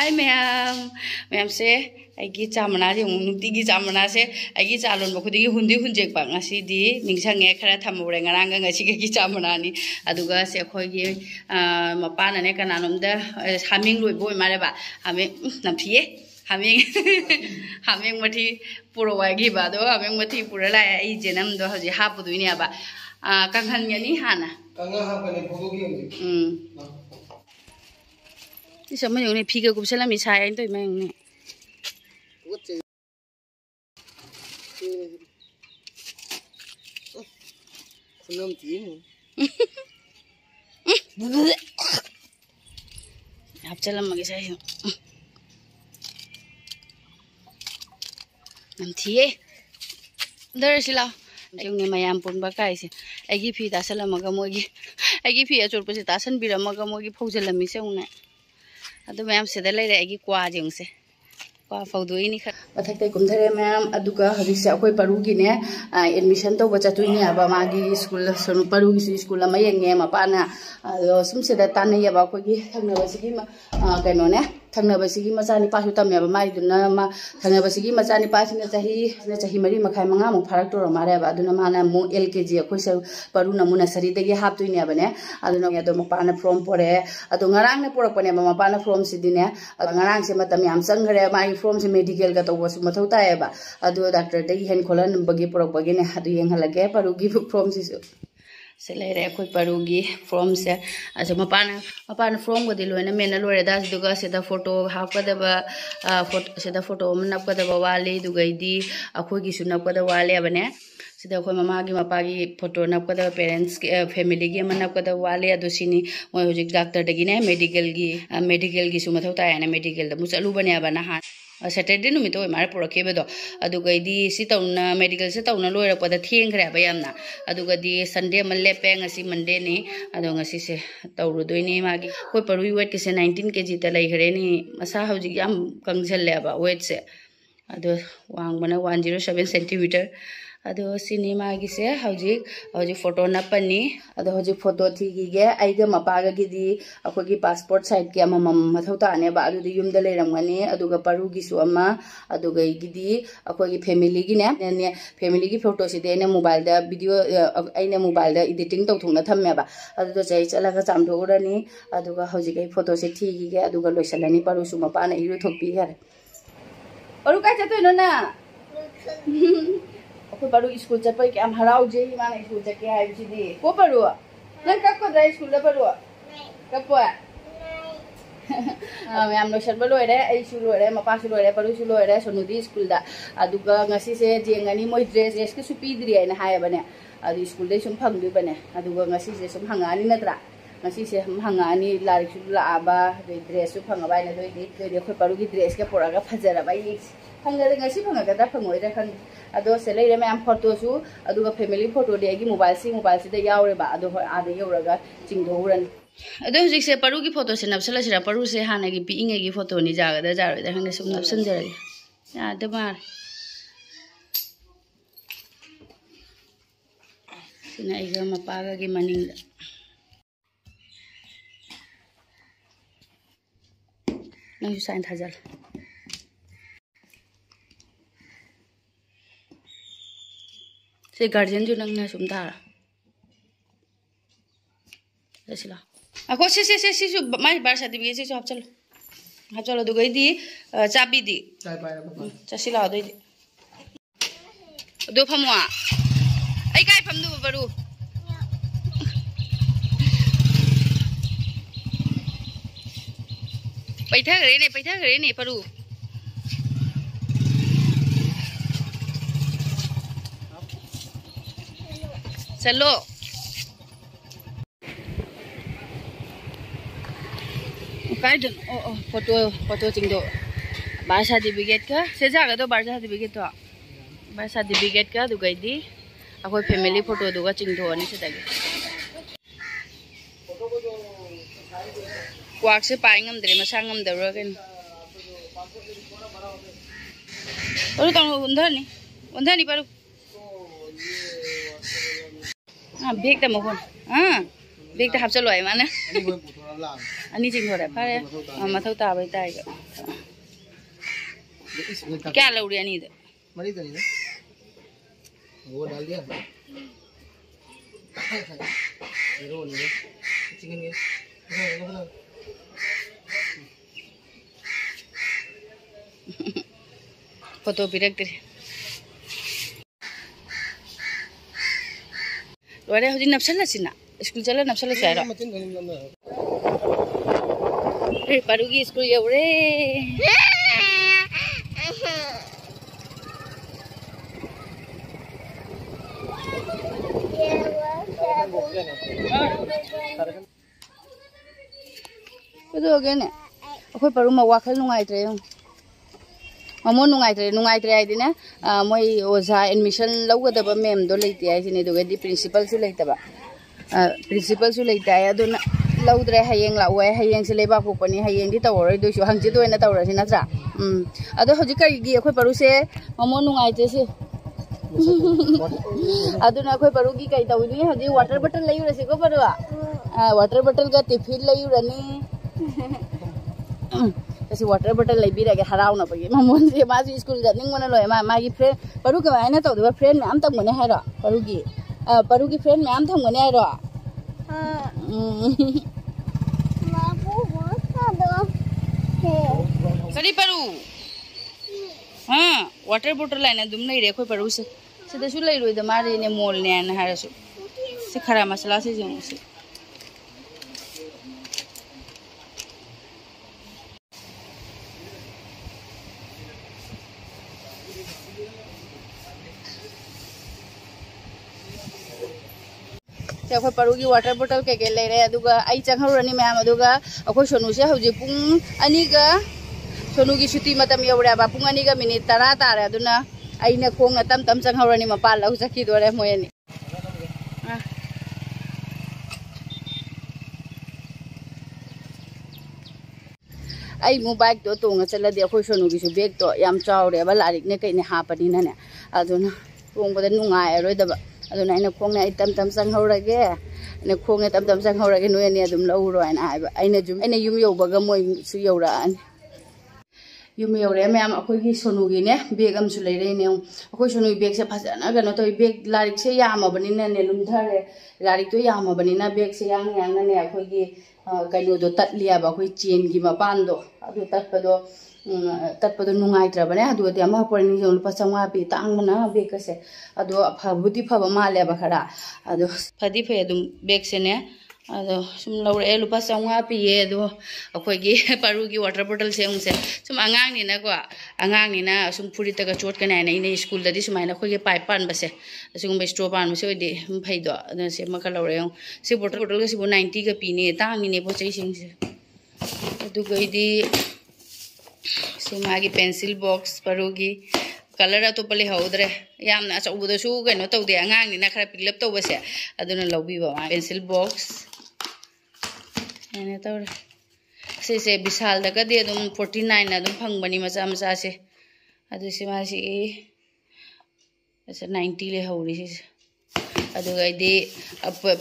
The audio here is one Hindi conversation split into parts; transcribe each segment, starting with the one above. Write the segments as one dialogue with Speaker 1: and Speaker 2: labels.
Speaker 1: हाय मैम मैम से आइगी चामना जे नुती की चामना से आइगी चालोन बखुदी हुंदी हुंजेक बा ngasi ningsange khara thamure ngaranga ngasi की चामना नि aduga se khoigi mapana ne kananom da haming loi boy mare ba haming namthie haming haming mathi puro wagi ba do haming mathi pura la ai jenam do haji hapu du ni ba kanghan ni hana kanga ha pa ne photo gi This is my only figure. Go sell me chai into my own. I've tell him again. I'm tea. There is love. Yung may ampun ba kasi? I give you that salamamogi. I give you a churpositas be a magamogi posalami soon. Ado ma'am से दले रेगी क्वा जिंग से क्वा फौदुई नि ख मथक कुम धरे मैम अदुका हजि से अखोय परुगी ने एडमिशन तो बचा तुई नि आबा मागी स्कूल सनु परुगी स्कूल मा येंगे मपाना अदो सुम से द ताने याबा कोगी थंगनबसिगी कैनो ने थंगनबसिगी मचानी पासु तमेबा माई दुना मा थंगनबसिगी मचानी पासिना चाही मरी मखाय मंगा मु फरक तो मारे बा दुना माना मु एलकेजी अखोय से परू नमुना सरी दगी हाप तुई नि आबने अदुना यादो मपाना फ्रॉम परे अदो ngarang ne porakpane mapana from सिदिने ngarang से मतम याम संगरे माई फ्रॉम से मेडिकल का तोबसु मथौ ताएबा अदो डॉक्टर दगी हेन खोलन बगे पोरकबगे ने अदु येंहलगे परुगी फ्रॉम से लेरे अखोय परुगी फ्रॉम से अस मपाना फ्रॉम गदि लोइना मेना लोरे दास दुगा सेदा फोटो हापदबा फोटो सेदा फोटो नपदबा वाले दुगैदी अखोगी सु नपदा वाले बने सिदा अखोय ममागी मपागी फोटो नपदा पेरेंट्स फैमिली की नपदा वाले अदुसिनी मोय होजिक डॉक्टर दगिने मेडिकल की सु मथौ तायना मेडिकल द मुचलु बने बना हा Saturday नुमित ओय मारे पुरकेबदो अदुगैदी सि तौना मेडिकल से तौना लोयरपदा थेंखरे बा यामना अदुगदी संडे मन लेपे ngasi मंडे नि अदो ngasi से तौरुदोइनी मागी कोइ परुई वेट के से 19 kg त लैखरे नि मसा हौजिक याम कंगजल्ले बा वेट से अदो वांगबना 107 cm अदो सिनेमा की से हौजिक फोटो नपनी अदो हौजिक फोटो थीगे आइगा मपागा गिदी अखोगी पासपोर्ट साइड के मम मथौ ताने बा अदुदी युमदा लेरमगनी अदुगा परुगी सु अमा अदुगा गिदी अखोगी फैमिली की ने फैमिली की फोटो सिदे ने मोबाइल दा वीडियो आइने मोबाइल दा एडिटिंग तौथुंगना थम्मेबा अदुदो चाइ चलागा चामथोगरनी अदुगा हौजिक फोटो से थीगे अदुगा लोइसलनी परुसु मपाना इरु थोपी गरे अरु काय चतोइनो ना अखोय परू स्कूल चपय के हराउ जे माने स्कूल चके हाय छिदी को परू नन कक्को ड्राइ स्कूल दा परू कप्पो मैम लो शर्बलो रे आई सुलो रे मपा सुलो रे परू सुलो रे सोनुदी स्कूल दा अदुगा ngasi से जेंगनी मोय ड्रेस के सुपीद्रि आइना हाय बने अदु स्कूल दे सुम फंगदु बने अदुगा ngasi से सुम हंगानी नत्रा ngasi से हम हंगानी लारिक सु लाबा ड्रेस सु फंगा बायना दोइ अखोय परू की ड्रेस के पोरागा फजरा बाय फंगदे ngasi फंगागदा फंगोइरा खन अदो से लेरे मैम फोटो सु अदुगा फैमिली फोटो देगी मोबाइल से दा यावरे बा अदो आदे यौरगा चिंगदोरन अदो हुजिक से परू की फोटो से नपसला सिरा परू से हाना की पिंगे की फोटो नि जागदा जारोदा हंगे सुम नपसन जरगे याद मार सिना इगा मपागा की मनिंग नंग साइन थाजल से गार्जियन जो नंगना सुमदारा जैसिला अको से माई बार सर्टिफिकेट से आप चलो दुगई दी चाबी दी चसिला दो दो फमुआ आई काय फमदु बरू पैठा करे ने परू चलो काइदन ओ फोटो चिंगदो बार सर्टिफिकेट का से जागा तो बार सर्टिफिकेट का दुगैदी अखोय फैमिली फोटो दुगा चिंगदो अनि से दागे क्वाक से पाइ ngam dre masa ngam dawra ken oru tang undhani paru bag ता मखन बेग ता हाफ चलो है माने अनि चिंग थोड़े फारे मथौ ताबै ताइ क्या लौड़ी अनि दे
Speaker 2: मरी तो नहीं वो डाल दिया रो नहीं चिकन के
Speaker 1: फोटो भी रख दे लोरे हजि नपसल सिना स्कूल चला नपसल साइरो ए पारुगी school you're Itu gini, aku baru mau wakil nungai tere, mau nungai tere ini nih, mau oza admission lagu ada apa mem do lagi tiada sini do di principal su lagi tiba, principal su lagi tiada do na lagu tere hayang lagu hayang seleba aku pani hayang di tawar itu su hang jitu enak tawar sih natra, ada hujur kaki aku baru se mau nungai tere sih. अदुना कोई परुगी कई तवनी हजी वाटर बॉटल लई रसी को परवा वाटर बॉटल का टिफिन लई रनी ऐसे वाटर बॉटल लई बिरागे हराउना पगे ममोन से माजी स्कूल जानिंग मना लोय मागी फ्रेंड परू के मायना तवदबा फ्रेंड मैम तक मने हायरो परुगी फ्रेंड मैम तक मने हायरो सरी परू हाँ वाटर बॉटल लाइन दुम नहीं रे कोई परू से सीधा शू लई रोई दमारे ने मोल ने आना है रसु से खरा मसाला से जो से अखोई परुगी वाटर बॉटल के लेरे अदुगा आई चंगहरनी मैम अदुगा अखोई सोनू से हौजे पुंग अनीगा सोनू की छुट्टी मतम यौरेबा पुंग अनीगा मिनिट 10 तारे अदुना आइना खोंग तम तम चंगहरनी मपाल लौ चखी दोरे मोयनी आई मु बाइक तो तोंग चलदे अखोई सोनू की सु बैग तो याम चावरेबा लारिक ने कइने हापनिना ने अदुना तोंगबदा नुंगाय रोइदबा अदुना आइना खोंगने आई तम तम चंगहरगे ने खोंगे तम तम चंगहरगे नोयनी अदुम लौरोयना हाइबा आइना युम यौबगा मोय सु यौरान युम यौरे मैम अखोई सोनूगी ने बैग अमसु लेरेने अखोई सोनू बैग से फजना गनो तो बैग लारिक से यामबनिना ने लुमधरे लारिक तो यामबनिना बैग से यांग ने अखोई कइनो दो तटलियाबा अखोई चेन की मपान दो अदु तटपदो नुंगाइत्रबने अदु दे अमा परनी जो लुपा चंगा पि तांगमना बैग से अदु फबुति फब मालेबा खरा अदु फदि फे अदु बैग से ने अदो सुम लौरे लुपा चंगा पिए अदो अखोई परुगी वाटर बॉटल से उनसे सुम अंगांगनिना को अंगांगनिना सुम फुरितगा चोटकना ने स्कूल ददि सुमाइना अखोई पाइप पानबसे असुगुम स्ट्रो पानबसे ओदि फैदो अदो से मका लौरे से बॉटल के सिबो 90 का पीने तांगिने पोचै सिंसे अदुगैदि से मागी पेंसिल बॉक्स परुगी कलर अतोप लेहौद्रे यामना अचौबदसु कइनो तौदे अंगांगनिना खरा पिकअप तौबसे अदुना लौबीबा पेंसिल बॉक्स एने तौरे से विशाल दगदे अदुम 49 अदुम फंगबनी मचा मचा से अदु से मासी ऐसे 90 लेहौरी से अदुगैदि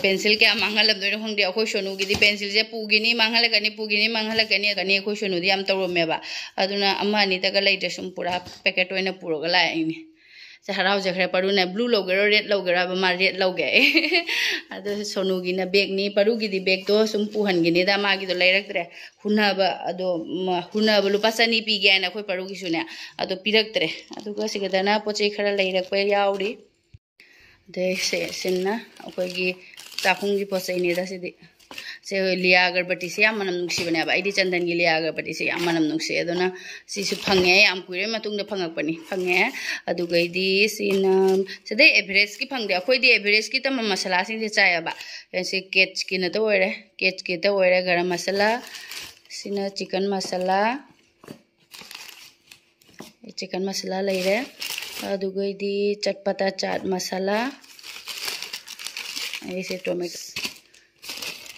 Speaker 1: पेंसिल क्या मांगलमदो खंगदे अखोई सोनूगी पेंसिल से पुगिनी मांगलकनी गनी अखोई सोनूदी याम तौरमेबा अदुना अमा अनि तक लैते सुम पूरा पैकेट ओइना पुरोगा लाइनी से हराव जखरे परुना ब्लू लौगेरो रेड लौगेरा मा रेड लौगे अदु सोनूगी ना बैग नि परुगी दी बैग तो सुम पुहनगिनी दा मागी तो लैरक्तरे हुनाबा अदो हुनाबा लुपा चनी पीगे ना अखोई परुगी सुने अदो पिरक्तरे अदुगा सिगदना पोचै खरा लैरक्पा याउरी दे सेना अखोई चाखुंगी पोचैनी दा सिदि से लिया अगरबत्ती से मनम नुक्सिबने आइदी चंदन की लिया अगरबत्ती से मनम नुक्से अदुना सिसु फंगे याम कुइरे मतुंग फंगकपनी फंगे अदुगैदी सिना सदे एवरेज की फंगदे अखोइदी एवरेज की तम मसाला सिंग से चायबा से केच की न तो ओरे केच की तो ओरे गरम मसाला सिना चिकन मसाला लैरे अदुगैदी चटपटा चाट मसाला ऐसे टोमेटो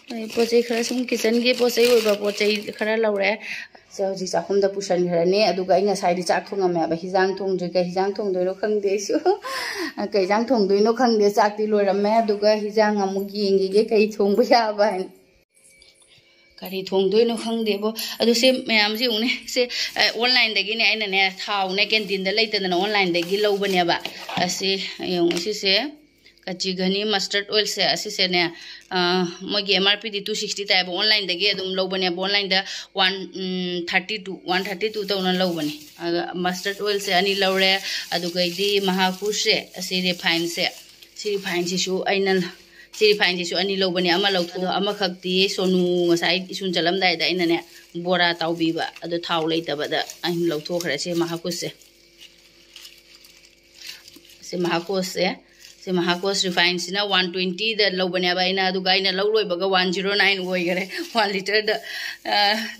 Speaker 1: पोचे खरा सुम किचन के पोचे पोचे खरा लौरे से हजी चाखुम दा पुशन खरने अदुगा इ ngasai चाक थोंगमे बा हिजांग थोंद्रे का हिजांग थोंदोइनो खंगदे सु कई जांग थोंदोइनो खंगदे चाकती लोरमे अदुगा हिजांग अमु येंगे कई थोंबा याबा करी थोंदोइनो खंगदेबो अदु से मैम जी उने से ऑनलाइन दगी ने आइना ने थाउ ने कैंटीन दा लेतना ऑनलाइन दगी लौबनेबा असे यंग से कच्ची घनी मस्टर्ड ऑयल से असी से ने मोगी MRP दी 260 ताइब ऑनलाइन दगे अदुम लौबने ऑनलाइन दा 132 तौना लौबने मस्टर्ड ऑयल से अनि लौरे अदुगैदी महाकुर से असी रिफाइन से सु आइना रिफाइन से सु अनि लौबने अमा लौथो अमा खक्ति सोनु ngasai इसुन चलम दाइ दा आइना ने बोरा ताउबीबा अदु थाउ लेतबदा आइन लौथोखरे से महाकुर से महाकुर से महाकोस रिफाइन सिना 120 द लौबने बाइना अदुगा आइना लौरोइबगा 109 ओइगरे 1 लीटर द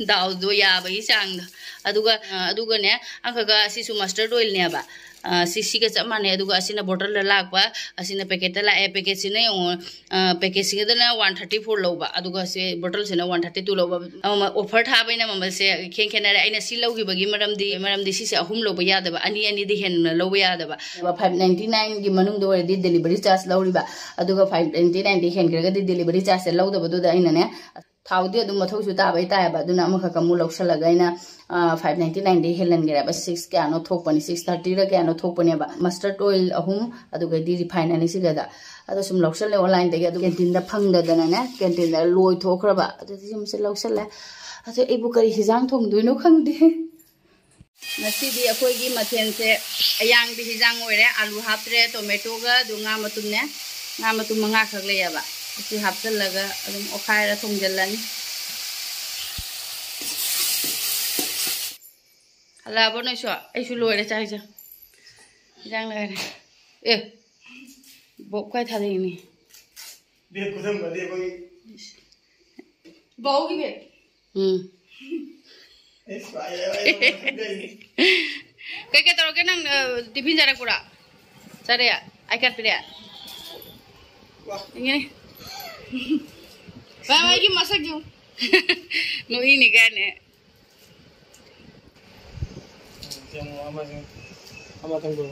Speaker 1: दाउ दो याबगी चांग अदुगा ने अंखगा सिसु मस्टर्ड ऑयल ने बा सिसिगा चमाने अदुगा असिना बोतल लाकबा असिना पैकेट लाए पैकेट सिना पैकेट सिगदना 134 लौबा अदुगा से बोतल सिना 132 लौबा ऑफर थाबैना ममल से खेंखेनारे आइना सि लौगिबगी मरमदी सिसे अहुम लौबा यादबा अनि दि हेन लौबा यादबा 599 गी मनुंग दो रेडी डिलीवरी चार्ज लौरिबा अदुगा 599 दि हेन करगदि डिलीवरी चार्ज लौदबदुदा आइना ने थाउदी अदुम मथौसु ताबै तायबा दुना अमखा कमु लौसलगा आइना 599 दि हेलन गेरा 6 क्यानो थोकपनि 630 रा क्यानो थोकपनि बा मस्टर्ड ऑयल अहुम अदुगा दि रिफाइन अनि सिगदा अदु सुम लौसले ऑनलाइन दगे अदु कैंटीन दा फंगदना ने कैंटीन दा लोय थोखरबा अदु सुम से लौसले अदु एबु करी हिजांग थोंगदुइनो खंगदे नसीदी अखोइगी मथेन से अयांग दि हिजांग ओइरे आलू हापरे टोमेटो गा दुंगा मतुमने nga matum manga khak leyaba si haptal laga adum okhaira thongjalani hala bono so ai su loire chai ja jang la e bo kai tha dei ni be kudam ga de bagi bau gi be es kai taro ke nang tiffin jara kura sare ai kat pide ini bawa lagi masak ju no ini kan ya apa tunggu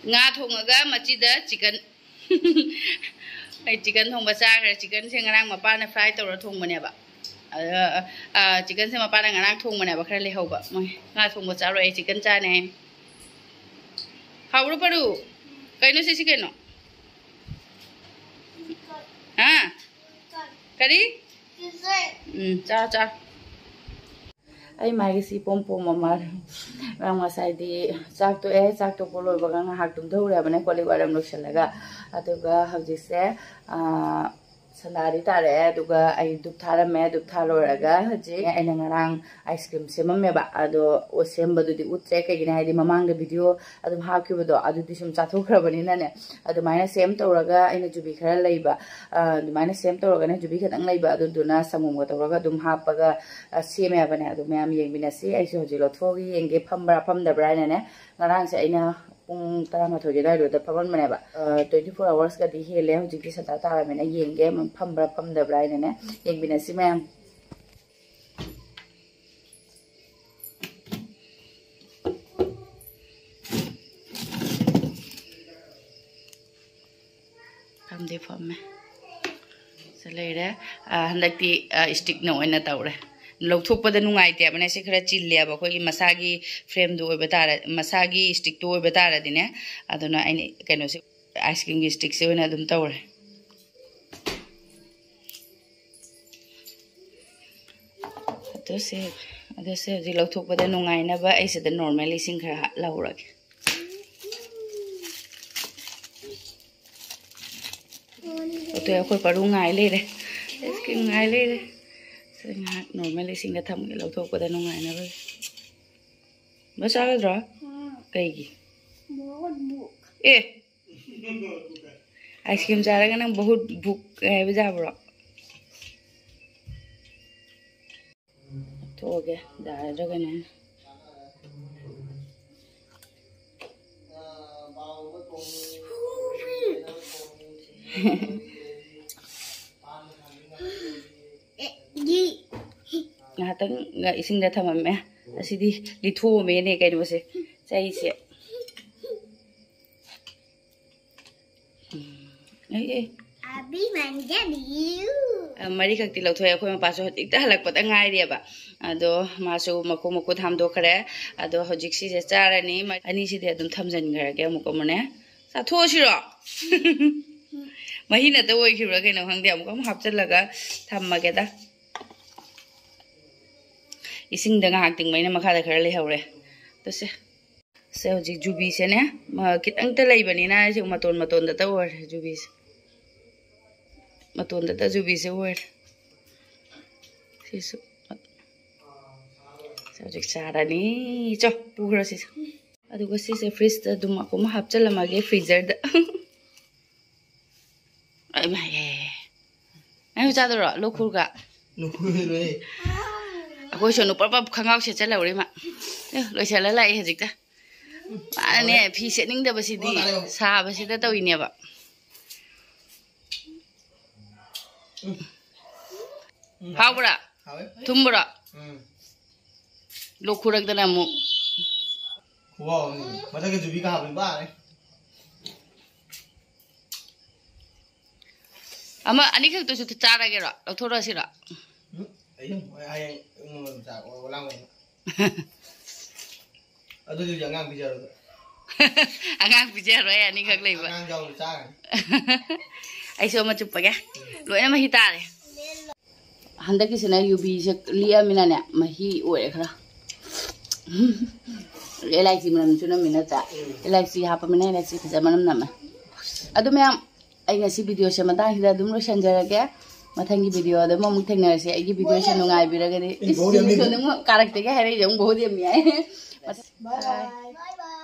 Speaker 1: nga thongaga machida chicken ai chicken thongba cha khare chicken se ngarang mapa na fry tawra thongbane ba chicken se mapa na ngarang thongbane ba khare le hoba moi nga thongba cha ro ai chicken cha ne Hauru paru, kaino sisi kaino? Hah? Kari? Cha. Ay mai si pom mamar. Rang masai di sak to polo baga nga hak tum dhore bane koli waram lo shalaga. Aduga hauji se salari tare aduga ai dup thara me dup thaloraga je aina ngarang ice cream semamme ba ado o semba du di utre ka gina hadi mamang video adum hakyu do adu di sum chathokhrabani na ne adu maina sem tawraga aina jubi khara leiba adu maina sem tawraga ne jubi khadang leiba adu duna samum ga tawraga dum hapaga seme bane adu mayam yengbina si ai so jilo thogi yenge phamda bra ne ngarang se aina pung tara ma thoge dai ro da phaban mane ba 24 hours ka di hele hu jiki sa ta ra mena yenge phamba bra ne yengbina si mayam phamde phamme salere handakti stick no ena tawre लौथोपदा नुंगाइते बने से खरा चिल्ले बा खोगी मसागी फ्रेम दो बेतारा मसागी स्टिक तो बेतारा दिने अदुना आइने कैनो से आइसक्रीम की स्टिक से ओना दुम तवरे अदसे जि लौथोपदा नुंगाइना बा ऐसे द नॉर्मली सिंग खरा लौरगे तो अखोय परू ngai लेरे आइसक्रीम ngai लेरे normally singa tham ge lo thok pada no ngai na ba basa ga dra kai gi e ice cream jara ga nang bahut bhuk hai ba ja bro to ge da ga na ngahatang ising da thamame asidi litho me ne kai do se chai se ai
Speaker 3: abi manja biu
Speaker 1: mari khakti lauthoy akhoi ma paso hotik ta halak pata ngai re ba ado masu mako tham do khare ado hojik si je charani ani si de adum thamjan gra ge amuko mane sa tho siro mahina ta oi khibra ke no hangde amuko hapchal laga thamma ge da ising da ngak ting maina makha da khare le hawre to se hojik jubi se ne kitang ta lai bani na se maton da ta or jubi maton da ta jubi se or sisu hojik charani cho pugra si aduga si se fridge da dum ko ma hapchala mage freezer da ai ma ye ai cha do lokhur ga
Speaker 2: Nukhur le.
Speaker 1: Akoi so no papa khangau se chala uri ma loi chala lai hojik ta ba ne phi se ning da ba si di sa ba si da tawi ne ba Hawra thumbra lokhurak da namu
Speaker 2: Wow, masa ke jubi ka habin ba ne?
Speaker 1: ama ani khak to su chara ge ra thora si ra
Speaker 2: Ayun, ay sa wala mo. Ado di jangan bicara.
Speaker 1: angang pije ro ani khak lei ba
Speaker 2: Jangan jauh sa.
Speaker 1: ai so ma chup ga loi na ma hi ta re handa ki sina yubi se liya mina ne ma hi oi khara elai mana chuna mina ta elai ha pa mina elai khija manam na ma adu me ai ngasi video se mata hida dum ro sanjara ge mathangi video da mo mutheng na se ai video se nungai bira ge ni so ne mo karakter ge hare jong bahut yam ai
Speaker 3: bye bye